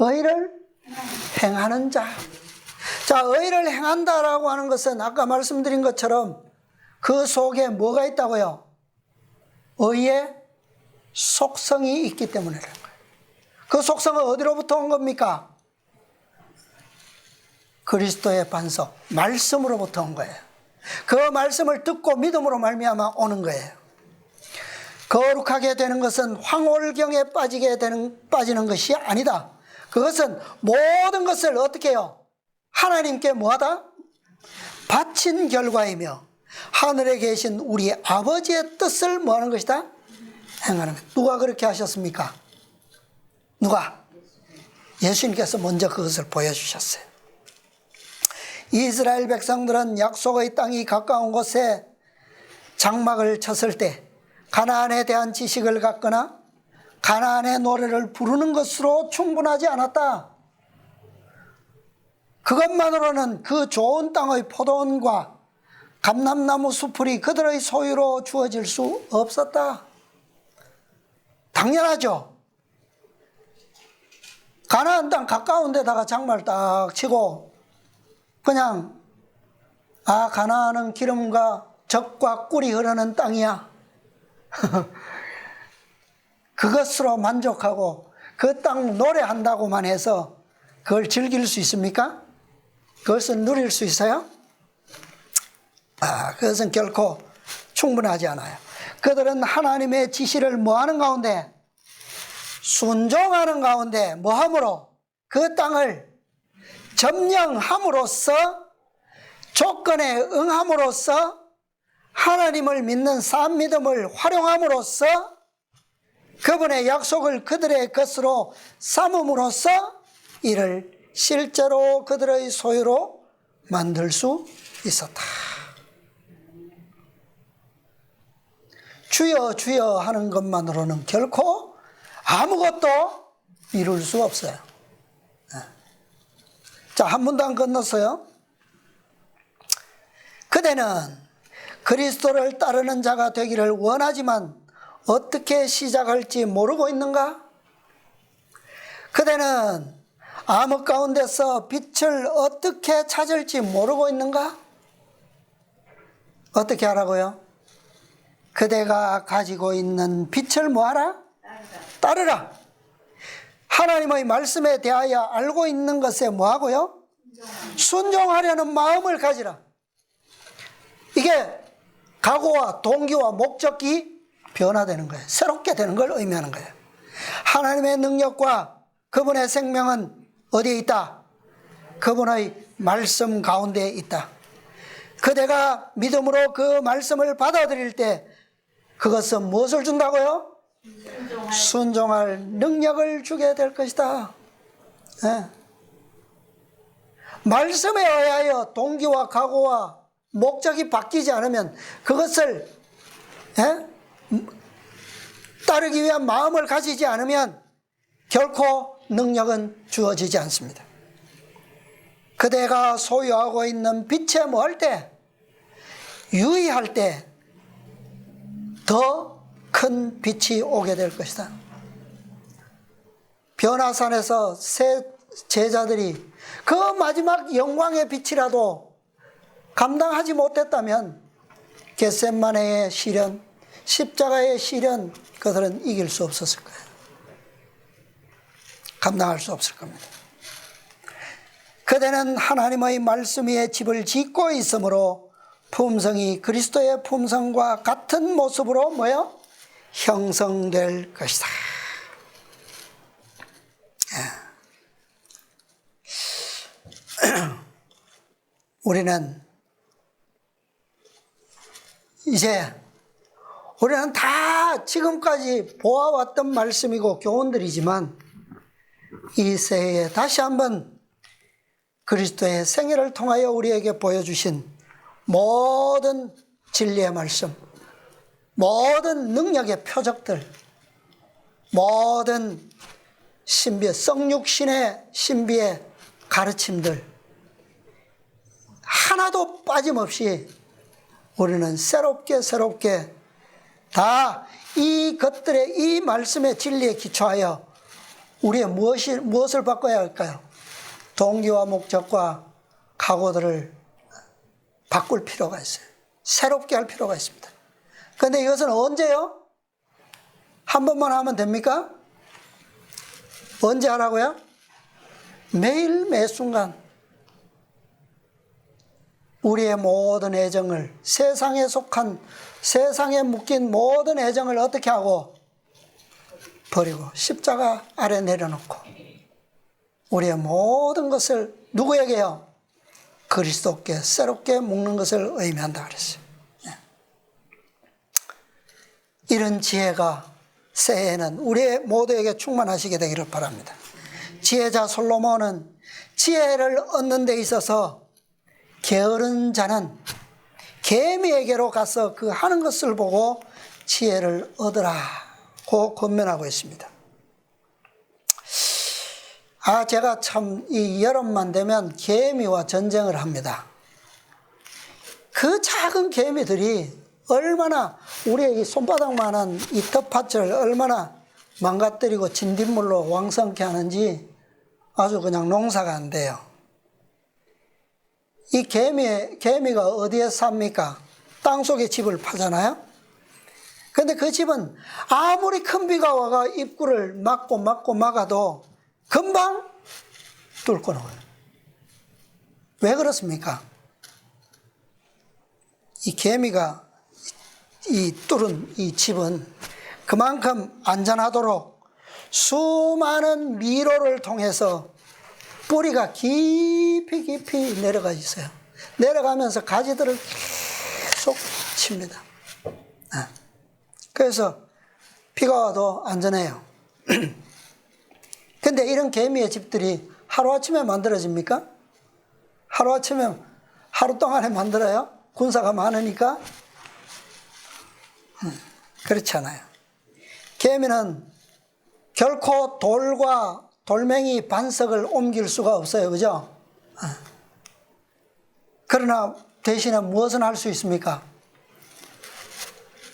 의를 행하는 자. 자, 의를 행한다라고 하는 것은 아까 말씀드린 것처럼 그 속에 뭐가 있다고요? 의의 속성이 있기 때문에 그런 거예요. 그 속성은 어디로부터 온 겁니까? 그리스도의 반석, 말씀으로부터 온 거예요. 그 말씀을 듣고 믿음으로 말미암아 오는 거예요. 거룩하게 되는 것은 황홀경에 빠지는 것이 아니다. 그것은 모든 것을 어떻게 해요? 하나님께 뭐하다? 바친 결과이며 하늘에 계신 우리 아버지의 뜻을 뭐하는 것이다? 행하는 것. 누가 그렇게 하셨습니까? 누가? 예수님께서 먼저 그것을 보여주셨어요. 이스라엘 백성들은 약속의 땅이 가까운 곳에 장막을 쳤을 때 가나안에 대한 지식을 갖거나 가나안의 노래를 부르는 것으로 충분하지 않았다. 그것만으로는 그 좋은 땅의 포도원과 감람나무 수풀이 그들의 소유로 주어질 수 없었다. 당연하죠. 가나안 땅 가까운 데다가 장막을 딱 치고 그냥 가나안은 기름과 젖과 꿀이 흐르는 땅이야. 그것으로 만족하고 그 땅 노래한다고만 해서 그걸 즐길 수 있습니까? 그것을 누릴 수 있어요? 그것은 결코 충분하지 않아요. 그들은 하나님의 지시를 뭐하는 가운데? 순종하는 가운데 뭐함으로? 그 땅을 점령함으로써 조건에 응함으로써 하나님을 믿는 산 믿음을 활용함으로써 그분의 약속을 그들의 것으로 삼음으로써 이를 실제로 그들의 소유로 만들 수 있었다. 주여 주여 하는 것만으로는 결코 아무것도 이룰 수 없어요. 자, 한 문단 건넜어요. 그대는 그리스도를 따르는 자가 되기를 원하지만 어떻게 시작할지 모르고 있는가? 그대는 암흑 가운데서 빛을 어떻게 찾을지 모르고 있는가? 어떻게 하라고요? 그대가 가지고 있는 빛을 뭐하라? 따르라. 하나님의 말씀에 대하여 알고 있는 것에 뭐하고요? 순종하려는 마음을 가지라. 이게 각오와 동기와 목적이 변화되는 거예요. 새롭게 되는 걸 의미하는 거예요. 하나님의 능력과 그분의 생명은 어디에 있다? 그분의 말씀 가운데 있다. 그대가 믿음으로 그 말씀을 받아들일 때 그것은 무엇을 준다고요? 순종할 능력을 주게 될 것이다. 네. 말씀에 의하여 동기와 각오와 목적이 바뀌지 않으면 그것을 따르기 위한 마음을 가지지 않으면 결코 능력은 주어지지 않습니다. 그대가 소유하고 있는 빛에 뭐 할 때? 유의할 때 더 큰 빛이 오게 될 것이다. 변화산에서 세 제자들이 그 마지막 영광의 빛이라도 감당하지 못했다면 겟세마네의 시련, 십자가의 시련, 그들은 이길 수 없었을 거예요. 감당할 수 없을 겁니다. 그대는 하나님의 말씀 위에 집을 짓고 있으므로 품성이 그리스도의 품성과 같은 모습으로 뭐요? 형성될 것이다. 우리는 다 지금까지 보아왔던 말씀이고 교훈들이지만 이 새해에 다시 한번 그리스도의 생애를 통하여 우리에게 보여주신 모든 진리의 말씀, 모든 능력의 표적들, 모든 신비의 성육신의 신비의 가르침들 하나도 빠짐없이 우리는 새롭게 다 이것들의 이 말씀의 진리에 기초하여 우리의 무엇을 바꿔야 할까요? 동기와 목적과 각오들을 바꿀 필요가 있어요. 새롭게 할 필요가 있습니다. 그런데 이것은 언제요? 한 번만 하면 됩니까? 언제 하라고요? 매일 매순간 우리의 모든 애정을, 세상에 묶인 모든 애정을 어떻게 하고 버리고 십자가 아래 내려놓고 우리의 모든 것을 누구에게요? 그리스도께 새롭게 묶는 것을 의미한다 그랬어요. 이런 지혜가 새해에는 우리 모두에게 충만하시게 되기를 바랍니다. 지혜자 솔로몬은 지혜를 얻는 데 있어서 게으른 자는 개미에게로 가서 그 하는 것을 보고 지혜를 얻으라고 권면하고 있습니다. 제가 참 이 여름만 되면 개미와 전쟁을 합니다. 그 작은 개미들이 얼마나 우리의 이 손바닥만한 이 텃밭을 얼마나 망가뜨리고 진딧물로 왕성케 하는지 아주 그냥 농사가 안 돼요. 이 개미가 어디에 삽니까? 땅속에 집을 파잖아요. 근데 그 집은 아무리 큰 비가 와가 입구를 막아도 금방 뚫고 나와요. 왜 그렇습니까? 이 개미가 이 뚫은 이 집은 그만큼 안전하도록 수많은 미로를 통해서 뿌리가 깊이 내려가 있어요. 내려가면서 가지들을 계속 칩니다. 그래서 비가 와도 안전해요. 근데 이런 개미의 집들이 하루아침에 만들어집니까? 하루아침에 하루 동안에 만들어요? 군사가 많으니까? 그렇지 않아요. 개미는 결코 돌과 돌멩이 반석을 옮길 수가 없어요. 그죠? 그러나 대신에 무엇은 할 수 있습니까?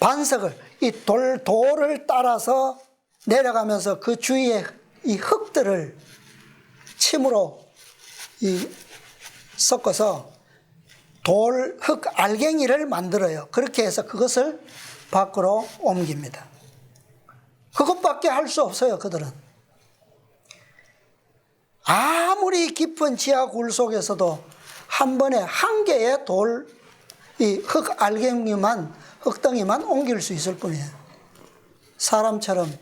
반석을, 이 돌을 따라서 내려가면서 그 주위에 이 흙들을 침으로 섞어서 흙 알갱이를 만들어요. 그렇게 해서 그것을 밖으로 옮깁니다. 그것밖에 할 수 없어요. 그들은. 아무리 깊은 지하 굴 속에서도 한 번에 한 개의 이 흙 알갱이만, 흙덩이만 옮길 수 있을 뿐이에요. 사람처럼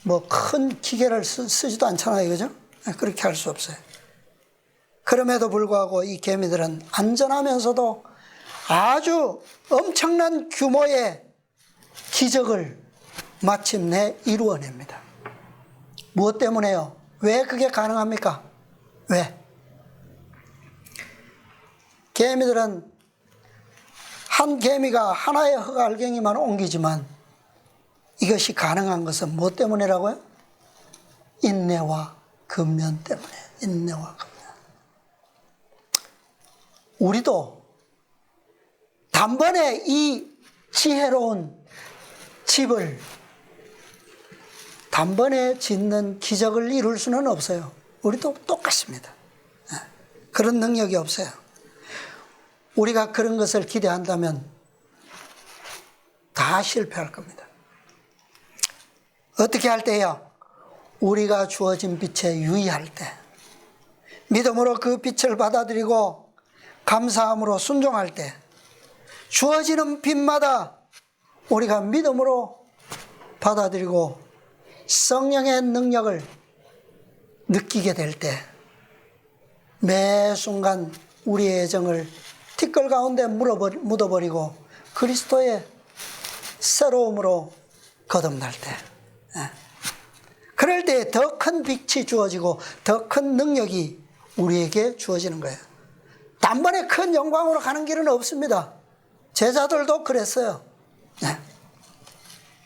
뭐 큰 기계를 쓰지도 않잖아요. 그죠? 그렇게 할 수 없어요. 그럼에도 불구하고 이 개미들은 안전하면서도 아주 엄청난 규모의 기적을 마침내 이루어냅니다. 무엇 때문에요? 왜 그게 가능합니까? 왜? 개미들은 한 개미가 하나의 흙알갱이만 옮기지만 이것이 가능한 것은 무엇 때문이라고요? 인내와 근면 때문에. 인내와 근면. 우리도 단번에 이 지혜로운 집을 단번에 짓는 기적을 이룰 수는 없어요. 우리도 똑같습니다. 그런 능력이 없어요. 우리가 그런 것을 기대한다면 다 실패할 겁니다. 어떻게 할 때요? 우리가 주어진 빛에 유의할 때, 믿음으로 그 빛을 받아들이고 감사함으로 순종할 때, 주어지는 빛마다 우리가 믿음으로 받아들이고 성령의 능력을 느끼게 될 때, 매 순간 우리의 애정을 티끌 가운데 묻어버리고 그리스도의 새로움으로 거듭날 때, 그럴 때 더 큰 빛이 주어지고 더 큰 능력이 우리에게 주어지는 거예요. 단번에 큰 영광으로 가는 길은 없습니다. 제자들도 그랬어요.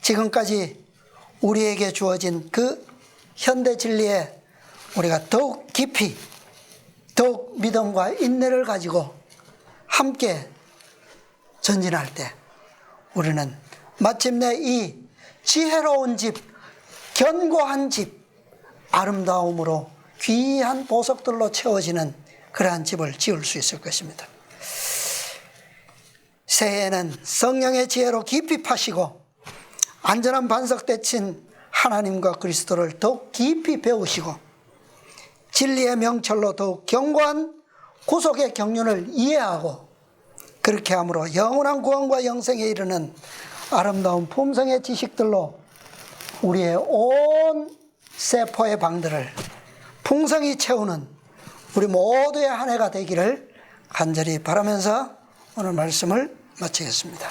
지금까지 우리에게 주어진 그 현대 진리에 우리가 더욱 깊이, 더욱 믿음과 인내를 가지고 함께 전진할 때 우리는 마침내 이 지혜로운 집, 견고한 집, 아름다움으로 귀한 보석들로 채워지는 그러한 집을 지을 수 있을 것입니다. 새해에는 성령의 지혜로 깊이 파시고 안전한 반석대친 하나님과 그리스도를 더욱 깊이 배우시고 진리의 명철로 더욱 견고한 구속의 경륜을 이해하고 그렇게 함으로 영원한 구원과 영생에 이르는 아름다운 품성의 지식들로 우리의 온 세포의 방들을 풍성히 채우는 우리 모두의 한 해가 되기를 간절히 바라면서 오늘 말씀을 마치겠습니다.